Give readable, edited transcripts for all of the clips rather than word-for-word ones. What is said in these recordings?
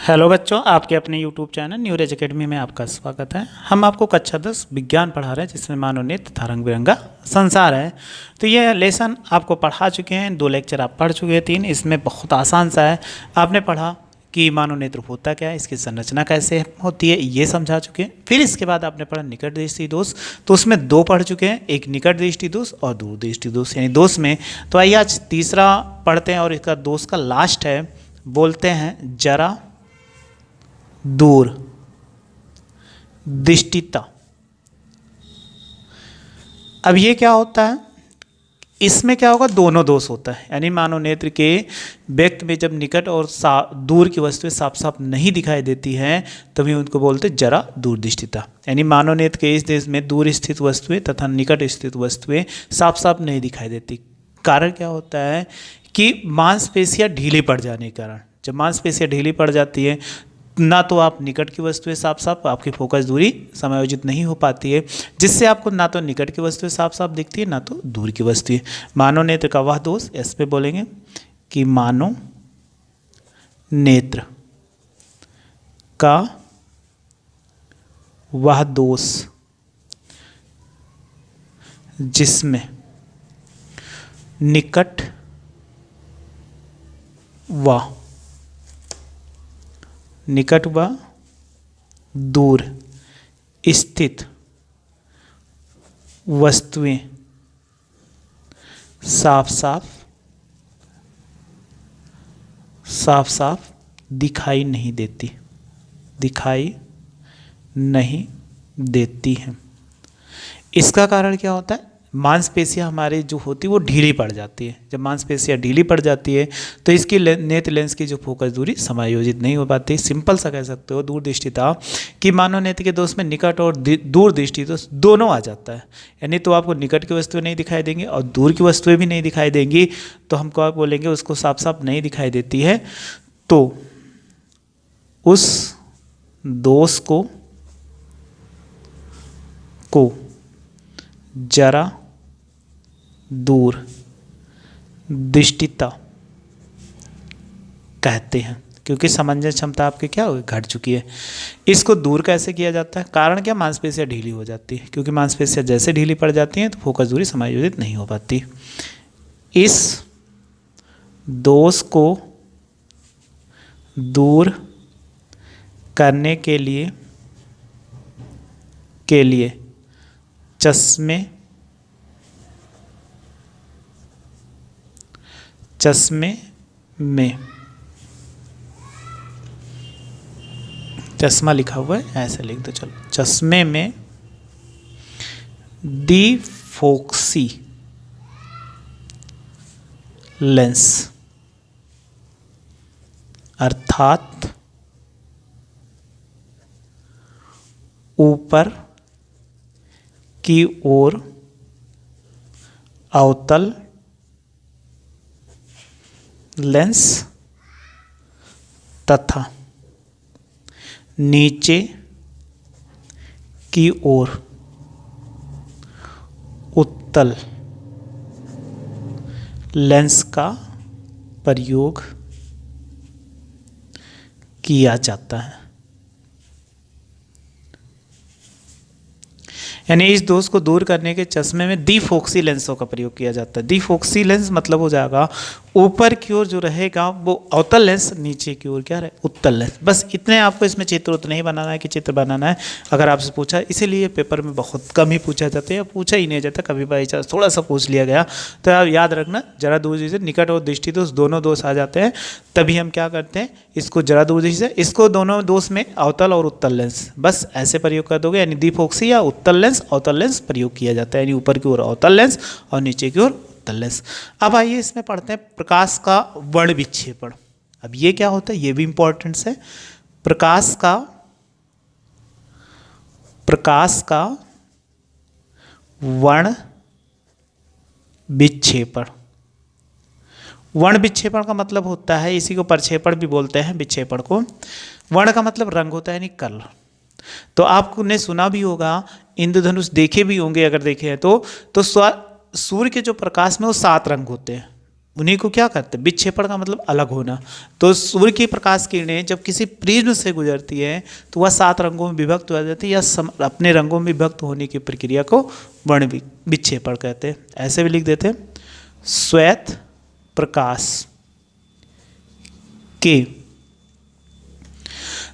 Hello बच्चों, आपके अपने YouTube चैनल न्यूरेज एकेडमी में आपका स्वागत है। हम आपको कक्षा 10 विज्ञान पढ़ा रहे हैं, जिसमें मानव नेत्र तथा रंग बिरंगा संसार है। तो ये लेसन आपको पढ़ा चुके हैं, 2 लेक्चर आप पढ़ चुके हैं, 3। इसमें बहुत आसान सा है। आपने पढ़ा कि मानव नेत्र होता क्या है, इसकी संरचना कैसे होती है, ये समझा चुके हैं। फिर इसके बाद आपने पढ़ा निकट दृष्टि दोष, तो उसमें 2 पढ़ चुके हैं, एक निकट दृष्टि दोष और दूर दृष्टि दोष, यानी दोष में। तो आइए आज तीसरा पढ़ते हैं और इसका दोष का लास्ट है, बोलते हैं जरा दूर दृष्टिता। अब ये क्या होता है, इसमें क्या होगा, दोनों दोष होता है। यानी मानव नेत्र के व्यक्ति में जब निकट और दूर की वस्तुएं साफ साफ नहीं दिखाई देती हैं, तभी उनको बोलते जरा दूर दृष्टिता। यानी मानव नेत्र के इस देश में दूर स्थित वस्तुएं तथा निकट स्थित वस्तुएं साफ साफ नहीं दिखाई देती। कारण क्या होता है कि मांसपेशियां ढीली पड़ जाने के कारण। जब मांसपेशियां ढीली पड़ जाती है, ना तो आप निकट की वस्तुएं साफ साफ, आपकी फोकस दूरी समायोजित नहीं हो पाती है, जिससे आपको ना तो निकट की वस्तुएं साफ साफ दिखती है, ना तो दूर की वस्तुएं। मानव नेत्र का वह दोष, इस पे बोलेंगे कि मानव नेत्र का वह दोष जिसमें निकट व दूर स्थित वस्तुएं साफ साफ दिखाई नहीं देती हैं। इसका कारण क्या होता है, मांसपेशियां हमारी जो होती है वो ढीली पड़ जाती है। जब मांसपेशियां ढीली पड़ जाती है तो इसकी नेत्र लेंस की जो फोकस दूरी समायोजित नहीं हो पाती। सिंपल सा कह सकते हो दूर दृष्टिता कि मानव नेत्र के दोष में निकट और दूर दृष्टि दोष दोनों आ जाता है। यानी तो आपको निकट की वस्तुएं नहीं दिखाई देंगी और दूर की वस्तुएं भी नहीं दिखाई देंगी, तो हमको आप बोलेंगे उसको साफ साफ नहीं दिखाई देती है, तो उस दोष को जरा दूर दृष्टिता कहते हैं, क्योंकि समंजस क्षमता आपकी क्या होगी, घट चुकी है। इसको दूर कैसे किया जाता है, कारण क्या, मांसपेशियां ढीली हो जाती है, क्योंकि मांसपेशियां जैसे ढीली पड़ जाती हैं तो फोकस दूरी समायोजित नहीं हो पाती। इस दोष को दूर करने के लिए चश्मे में चश्मा लिखा हुआ है, ऐसे लिख दो, चलो, चश्मे में डिफोक्सी लेंस अर्थात ऊपर की ओर अवतल लेंस तथा नीचे की ओर उत्तल लेंस का प्रयोग किया जाता है। यानी इस दोष को दूर करने के चश्मे में डिफोक्सी लेंसों का प्रयोग किया जाता है। डिफोक्सी लेंस मतलब हो जाएगा ऊपर की ओर जो रहेगा वो अवतल लेंस, नीचे की ओर क्या रहे, उत्तल लेंस। बस इतने आपको इसमें चित्र उतना ही बनाना है कि चित्र बनाना है। अगर आपसे पूछा, इसीलिए पेपर में बहुत कम ही पूछा जाता है या पूछा ही नहीं जाता, कभी बाई चांस थोड़ा सा पूछ लिया गया तो आप याद रखना, जरा दूर दृष्टि, निकट और दृष्टि दोष दोनों दोष आ जाते हैं, तभी हम क्या करते हैं, इसको जरा दूर दृष्टि से, इसको दोनों दोष में अवतल और उत्तल लेंस बस ऐसे प्रयोग कर दोगे। यानी डिफोक्सी या उत्तल लेंस अवतल लेंस प्रयोग किया जाता है, यानी ऊपर की ओर अवतल लेंस और नीचे की ओर उत्तल लेंस। अब आइए इसमें पढ़ते हैं प्रकाश का वर्ण विक्षेपण। अब ये क्या होता है, ये भी इंपॉर्टेंट है। प्रकाश का वर्ण विक्षेपण। वर्ण विक्षेपण का मतलब होता है, इसी को प्रक्षेपण भी बोलते हैं, विक्षेपण को। वर्ण का मतलब रंग होता है, यानी कलर। तो आपने सुना भी होगा, इंद्रधनुष देखे भी होंगे, अगर देखे हैं तो सूर्य के जो प्रकाश में वो 7 रंग होते हैं। उन्हीं को क्या करते हैं, विक्षेपण का मतलब अलग होना। तो सूर्य की प्रकाश किरणें जब किसी प्रिज्म से गुजरती है तो वह 7 रंगों में विभक्त हो जाती है, या अपने रंगों में विभक्त होने की प्रक्रिया को वर्ण विक्षेपण कहते हैं। ऐसे भी लिख देते हैं, श्वेत प्रकाश के,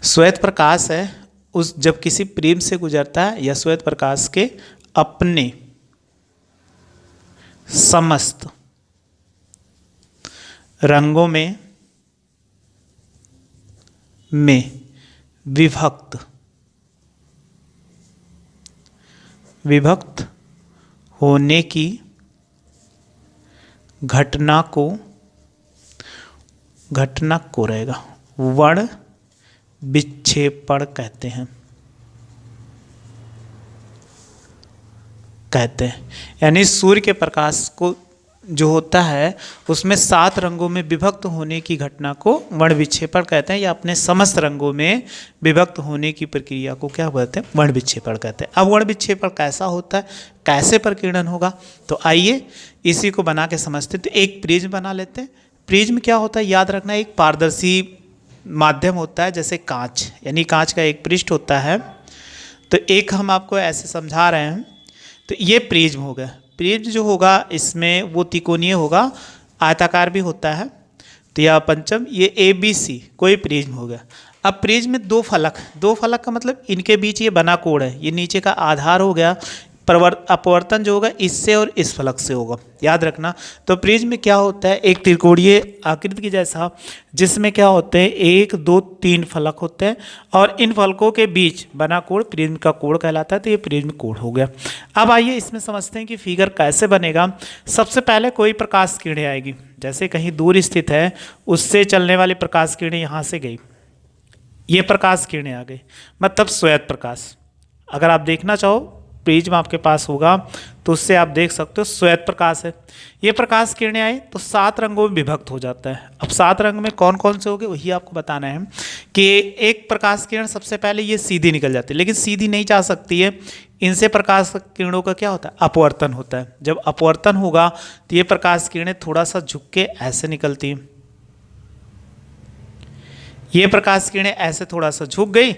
श्वेत प्रकाश है उस जब किसी प्रिज्म से गुजरता है या श्वेत प्रकाश के अपने समस्त रंगों में विभक्त होने की घटना को रहेगा वर्ण विक्षेपण कहते हैं। यानी सूर्य के प्रकाश को जो होता है उसमें 7 रंगों में विभक्त होने की घटना को वर्ण विक्षेपण कहते हैं, या अपने समस्त रंगों में विभक्त होने की प्रक्रिया को क्या बोलते हैं, वर्ण विक्षेपण कहते हैं। अब वर्ण विक्षेपण कैसा होता है, कैसे प्रकीर्णन होगा, तो आइए इसी को बना के समझते हैं। तो एक प्रिज्म बना लेते हैं। प्रिज्म क्या होता है, याद रखना, एक पारदर्शी माध्यम होता है, जैसे कांच, यानी कांच का एक पृष्ठ होता है। तो एक हम आपको ऐसे समझा रहे हैं, तो ये प्रिज्म हो गया। प्रिज्म जो होगा इसमें वो त्रिकोणीय होगा, आयताकार भी होता है। तो यह पंचम, ये ABC कोई प्रिज्म हो गया। अब प्रिज्म में दो फलक का मतलब इनके बीच ये बना कोण है, ये नीचे का आधार हो गया। अपवर्तन जो होगा इससे और इस फलक से होगा, याद रखना। तो प्रिज्म में क्या होता है, एक त्रिकोणीय आकृति की जैसा, जिसमें क्या होते हैं 1 2 3 फलक होते हैं, और इन फलकों के बीच बना कोण प्रिज्म का कोण कहलाता है। तो ये प्रिज्म कोण हो गया। अब आइए इसमें समझते हैं कि फिगर कैसे बनेगा। सबसे पहले कोई प्रकाश किरणें आएगी, जैसे कहीं दूर स्थित है, उससे चलने वाली प्रकाश किरणें यहाँ से गई, ये प्रकाश किरणें आ गई, मतलब श्वेत प्रकाश। अगर आप देखना चाहो प्रिज्म आपके पास होगा तो उससे आप देख सकते हो श्वेत प्रकाश है। ये प्रकाश किरणें आई तो 7 रंगों में विभक्त हो जाता है। अब 7 रंग में कौन कौन से होंगे वही आपको बताना है। कि एक प्रकाश किरण सबसे पहले ये सीधी निकल जाती है, लेकिन सीधी नहीं जा सकती है, इनसे प्रकाश किरणों का क्या होता है, अपवर्तन होता है। जब अपवर्तन होगा तो ये प्रकाश किरणें थोड़ा सा झुक के ऐसे निकलती हैं, ये प्रकाश किरणें ऐसे थोड़ा सा झुक गई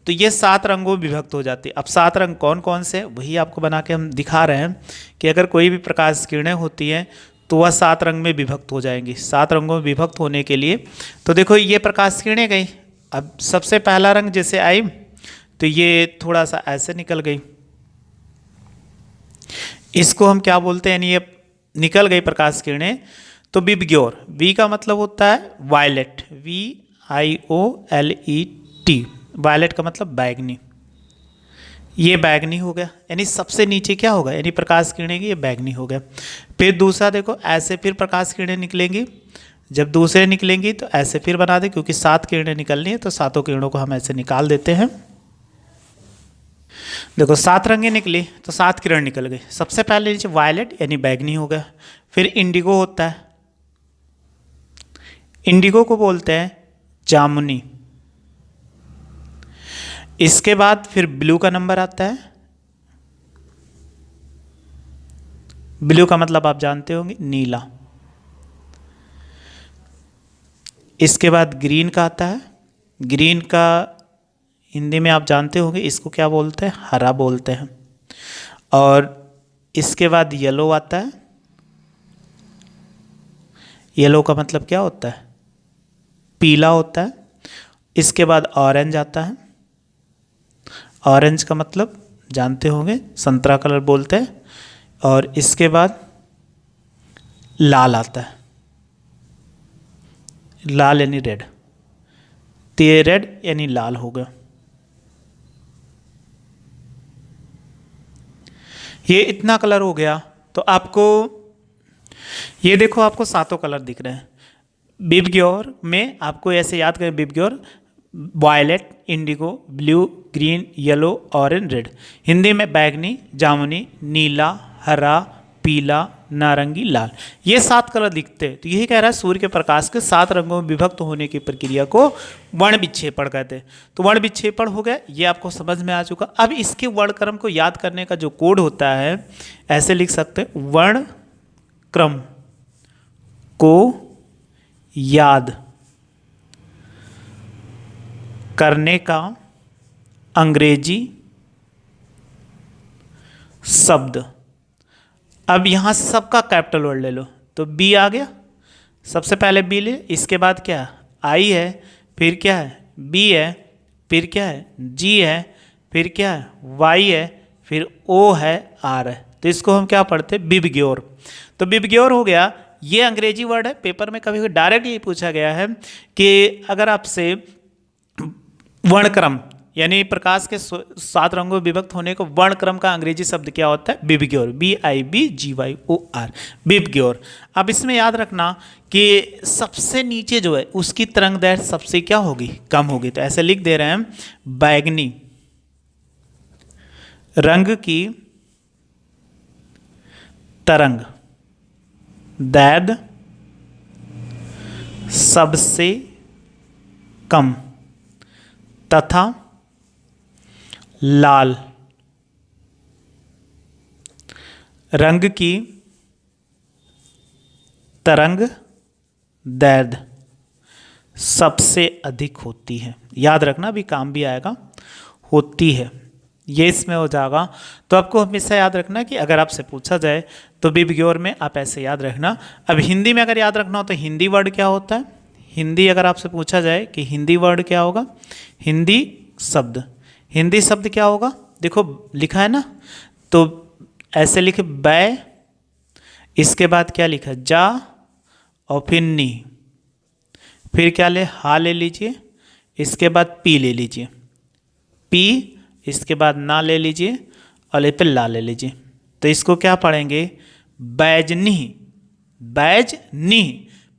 तो ये 7 रंगों में विभक्त हो जाती है। अब 7 रंग कौन कौन से वही आपको बना के हम दिखा रहे हैं कि अगर कोई भी प्रकाश किरणें होती हैं तो वह 7 रंग में विभक्त हो जाएंगी। 7 रंगों में विभक्त होने के लिए तो देखो ये प्रकाश किरणें गई। अब सबसे पहला रंग जैसे आई तो ये थोड़ा सा ऐसे निकल गई, इसको हम क्या बोलते हैं, यानी ये निकल गई प्रकाश किरणें तो विबग्योर, वी का मतलब होता है वायलेट, VIOLET, वायलेट का मतलब बैगनी, ये बैगनी हो गया। यानी सबसे नीचे क्या होगा, यानी प्रकाश किरणें की ये बैगनी हो गया। फिर दूसरा देखो ऐसे फिर प्रकाश किरणें निकलेंगी, जब दूसरे निकलेंगी तो ऐसे फिर बना दे, क्योंकि 7 किरणें निकलनी है तो 7 किरणों को हम ऐसे निकाल देते हैं। देखो 7 रंगें निकली तो 7 किरण निकल गई। सबसे पहले नीचे वायलेट यानी बैगनी हो गया, फिर इंडिगो होता है, इंडिगो को बोलते हैं जामुनी। इसके बाद फिर ब्लू का नंबर आता है, ब्लू का मतलब आप जानते होंगे नीला। इसके बाद ग्रीन का आता है, ग्रीन का हिंदी में आप जानते होंगे इसको क्या बोलते हैं, हरा बोलते हैं। और इसके बाद येलो आता है, येलो का मतलब क्या होता है, पीला होता है। इसके बाद ऑरेंज आता है, ऑरेंज का मतलब जानते होंगे संतरा कलर बोलते हैं। और इसके बाद लाल आता है, लाल यानी रेड, तो ये रेड यानी लाल हो गया। ये इतना कलर हो गया तो आपको ये देखो आपको 7 कलर दिख रहे हैं। विबग्योर में आपको ऐसे याद करें, VIBGYOR violet, indigo, blue, green, yellow, orange, red. Hindi में बैगनी, जामुनी, नीला, हरा, पीला, नारंगी, लाल, ये 7 कलर दिखते हैं। तो यही कह रहा है सूर्य के प्रकाश के 7 रंगों में विभक्त होने की प्रक्रिया को वर्ण विक्षेपण कहते हैं। तो वर्ण विक्षेपण हो गया, ये आपको समझ में आ चुका। अब इसके वर्ण क्रम को याद करने का जो कोड होता है ऐसे लिख सकते हैं, वर्ण क्रम को याद करने का अंग्रेजी शब्द। अब यहां सबका कैपिटल वर्ड ले लो, तो बी आ गया, सबसे पहले बी ले, इसके बाद क्या है, आई है, फिर क्या है, बी है, फिर क्या है, जी है, फिर क्या है, वाई है, फिर ओ है, आर है। तो इसको हम क्या पढ़ते, बिबग्योर। तो बिबग्योर हो गया, ये अंग्रेजी वर्ड है, पेपर में कभी डायरेक्ट ये पूछा गया है कि अगर आपसे वर्णक्रम यानी प्रकाश के 7 रंगों में विभक्त होने को वर्णक्रम का अंग्रेजी शब्द क्या होता है, बिबग्योर, BIBGYOR, बिबग्योर। अब इसमें याद रखना कि सबसे नीचे जो है उसकी तरंग दैर्ध्य सबसे क्या होगी, कम होगी। तो ऐसे लिख दे रहे हैं, बैगनी रंग की तरंग दैर्ध्य सबसे कम तथा लाल रंग की तरंग दैर्ध्य सबसे अधिक होती है। याद रखना, भी काम भी आएगा, होती है, ये इसमें हो जाएगा। तो आपको हमेशा याद रखना कि अगर आपसे पूछा जाए तो बिबग्योर में आप ऐसे याद रखना। अब हिंदी में अगर याद रखना हो तो हिंदी वर्ड क्या होता है, हिंदी अगर आपसे पूछा जाए कि हिंदी वर्ड क्या होगा, हिंदी शब्द, हिंदी शब्द क्या होगा, देखो लिखा है ना, तो ऐसे लिखे बै, इसके बाद क्या लिखा, जा, और फिर नी, फिर क्या ले, हा ले लीजिए, इसके बाद पी ले लीजिए, पी, इसके बाद ना ले लीजिए, और ले पे ला ले लीजिए। तो इसको क्या पढ़ेंगे, बैजनी, बैजनी,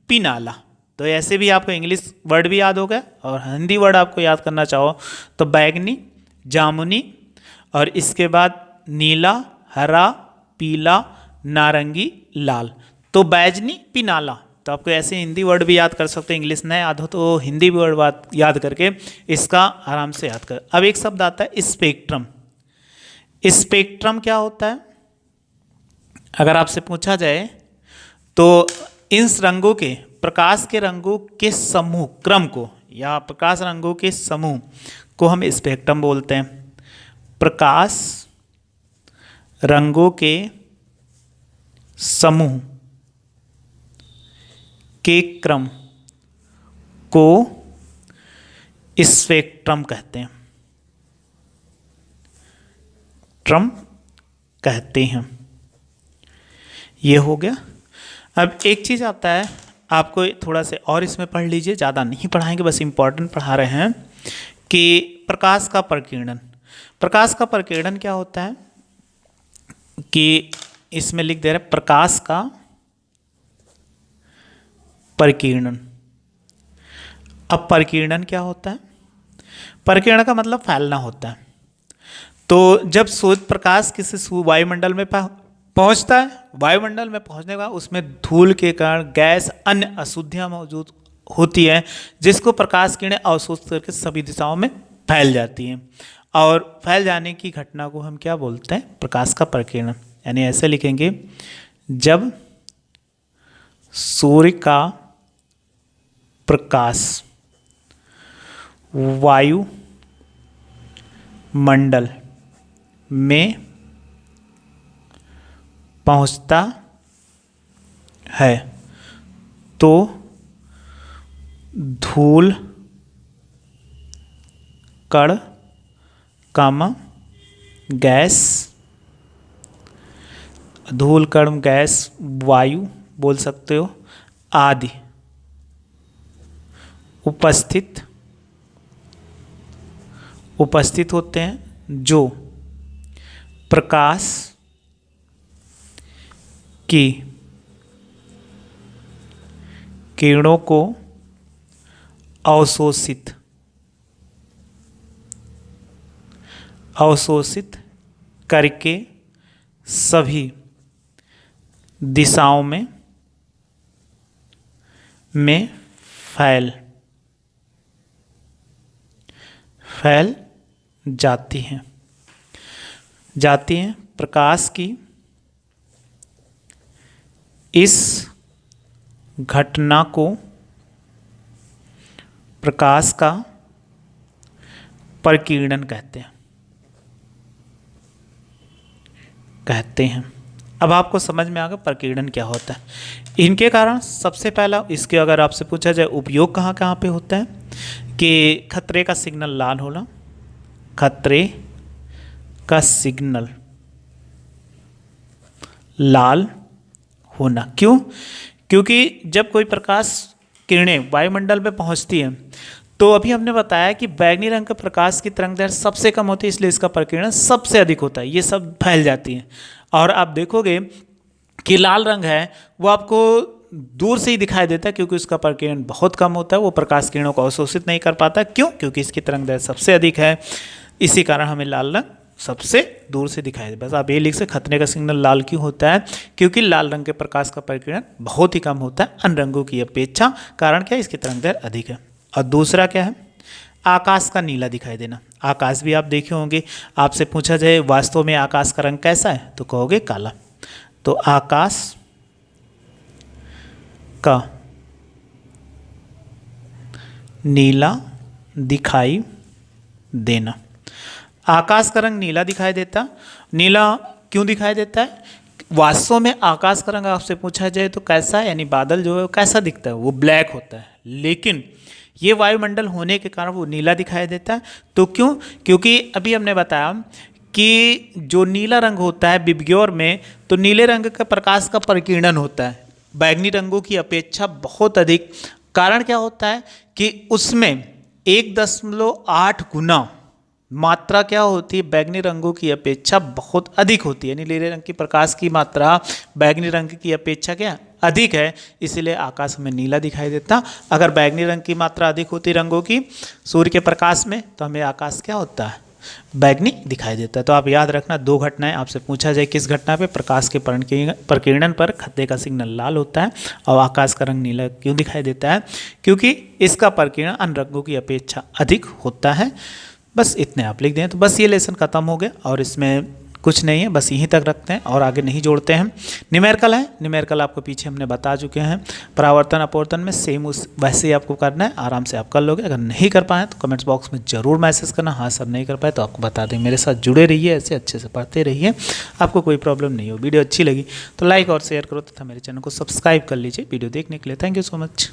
पिनाला। तो ऐसे भी आपको इंग्लिश वर्ड भी याद हो गया, और हिंदी वर्ड आपको याद करना चाहो तो बैगनी, जामुनी, और इसके बाद नीला, हरा, पीला, नारंगी, लाल। तो बैजनी, पिनाला। तो आपको ऐसे हिंदी वर्ड भी याद कर सकते हो, इंग्लिश नहीं याद हो तो हिंदी वर्ड याद करके इसका आराम से याद कर। अब एक शब्द आता है स्पेक्ट्रम। स्पेक्ट्रम क्या होता है, अगर आपसे पूछा जाए तो इन रंगों के, प्रकाश के रंगों के समूह क्रम को, या प्रकाश रंगों के समूह को हम स्पेक्ट्रम बोलते हैं। प्रकाश रंगों के समूह के क्रम को स्पेक्ट्रम कहते हैं, ट्रम कहते हैं। ये हो गया। अब एक चीज आता है, आपको थोड़ा से और इसमें पढ़ लीजिए, ज़्यादा नहीं पढ़ाएंगे, बस इंपॉर्टेंट पढ़ा रहे हैं कि प्रकाश का प्रकीर्णन। प्रकाश का प्रकीर्णन क्या होता है कि इसमें लिख दे रहे हैं, प्रकाश का प्रकीर्णन। अब प्रकीर्णन क्या होता है, प्रकीर्णन का मतलब फैलना होता है। तो जब सूर्य प्रकाश किसी वायुमंडल में पहुंचता है, वायुमंडल में पहुंचने के बाद उसमें धूल के कारण गैस, अन्य अशुद्धियां मौजूद होती हैं, जिसको प्रकाश किरणें अवशोषित करके सभी दिशाओं में फैल जाती हैं, और फैल जाने की घटना को हम क्या बोलते हैं, प्रकाश का प्रकीर्णन। यानी ऐसे लिखेंगे, जब सूर्य का प्रकाश वायु मंडल में पहुंचता है तो धूल कण, गैस, धूल कण, गैस, वायु बोल सकते हो, आदि उपस्थित होते हैं, जो प्रकाश की किरणों को अवशोषित करके सभी दिशाओं में फैल जाती हैं। प्रकाश की इस घटना को प्रकाश का प्रकीर्णन कहते हैं। अब आपको समझ में आ गया प्रकीर्णन क्या होता है। इनके कारण सबसे पहला, इसके अगर आपसे पूछा जाए उपयोग कहाँ कहाँ पे होता है, कि खतरे का सिग्नल लाल होना, खतरे का सिग्नल लाल होना। क्यों? क्योंकि जब कोई प्रकाश किरणें वायुमंडल में पहुंचती हैं तो अभी हमने बताया कि बैंगनी रंग का प्रकाश की तरंगदैर्घ्य सबसे कम होती है, इसलिए इसका प्रकीर्णन सबसे अधिक होता है, ये सब फैल जाती हैं। और आप देखोगे कि लाल रंग है वो आपको दूर से ही दिखाई देता है, क्योंकि उसका प्रकीर्णन बहुत कम होता है, वो प्रकाश किरणों को अवशोषित नहीं कर पाता। क्यों? क्योंकि इसकी तरंगदैर्घ्य सबसे अधिक है, इसी कारण हमें लाल रंग सबसे दूर से दिखाई दे। बस आप ये लिख सकते, खतरे का सिग्नल लाल क्यों होता है? क्योंकि लाल रंग के प्रकाश का प्रकीर्णन बहुत ही कम होता है अन्य रंगों की अपेक्षा। कारण क्या है? इसकी तरंगदैर्घ्य अधिक है। और दूसरा क्या है? आकाश का नीला दिखाई देना। आकाश भी आप देखे होंगे, आपसे पूछा जाए वास्तव में आकाश का रंग कैसा है, तो कहोगे काला। तो आकाश का नीला दिखाई देना। आकाश का रंग नीला दिखाई देता। नीला क्यों दिखाई देता है? वास्तव में आकाश का रंग आपसे पूछा जाए तो कैसा है, यानी बादल जो है वो कैसा दिखता है? वो ब्लैक होता है, लेकिन ये वायुमंडल होने के कारण वो नीला दिखाई देता है। तो क्यों? क्योंकि अभी हमने बताया कि जो नीला रंग होता है विबग्योर में, तो नीले रंग का प्रकाश का प्रकीर्णन होता है बैंगनी रंगों की अपेक्षा बहुत अधिक। कारण क्या होता है कि उसमें 1.8 गुना मात्रा क्या होती है, बैगनी रंगों की अपेक्षा बहुत अधिक होती है। यानी नीले रंग की प्रकाश की मात्रा बैगनी रंग की अपेक्षा क्या अधिक है, इसीलिए आकाश में नीला दिखाई देता। अगर बैगनी रंग की मात्रा अधिक होती रंगों की सूर्य के प्रकाश में, तो हमें आकाश क्या होता है? बैगनी दिखाई देता है। तो आप याद रखना, दो घटनाएं आपसे पूछा जाए किस घटना पे, प्रकाश के प्रकीर्णन पर खतरे का सिग्नल लाल होता है और आकाश का रंग नीला क्यों दिखाई देता है? क्योंकि इसका प्रकीर्णन अन्य रंगों की अपेक्षा अधिक होता है। बस इतने आप लिख दें तो बस ये लेसन ख़त्म हो गया, और इसमें कुछ नहीं है, बस यहीं तक रखते हैं और आगे नहीं जोड़ते हैं। न्यूमेरिकल है, न्यूमेरिकल आपको पीछे हमने बता चुके हैं। परावर्तन अपवर्तन में सेम उस वैसे ही आपको करना है, आराम से आप कर लोगे। अगर नहीं कर पाए तो कमेंट्स बॉक्स में ज़रूर मैसेज करना, हाँ सर नहीं कर पाए तो आपको बता दें। मेरे साथ जुड़े रहिए, ऐसे अच्छे से पढ़ते रहिए, आपको कोई प्रॉब्लम नहीं हो। वीडियो अच्छी लगी तो लाइक और शेयर करो तथा मेरे चैनल को सब्सक्राइब कर लीजिए। वीडियो देखने के लिए थैंक यू सो मच।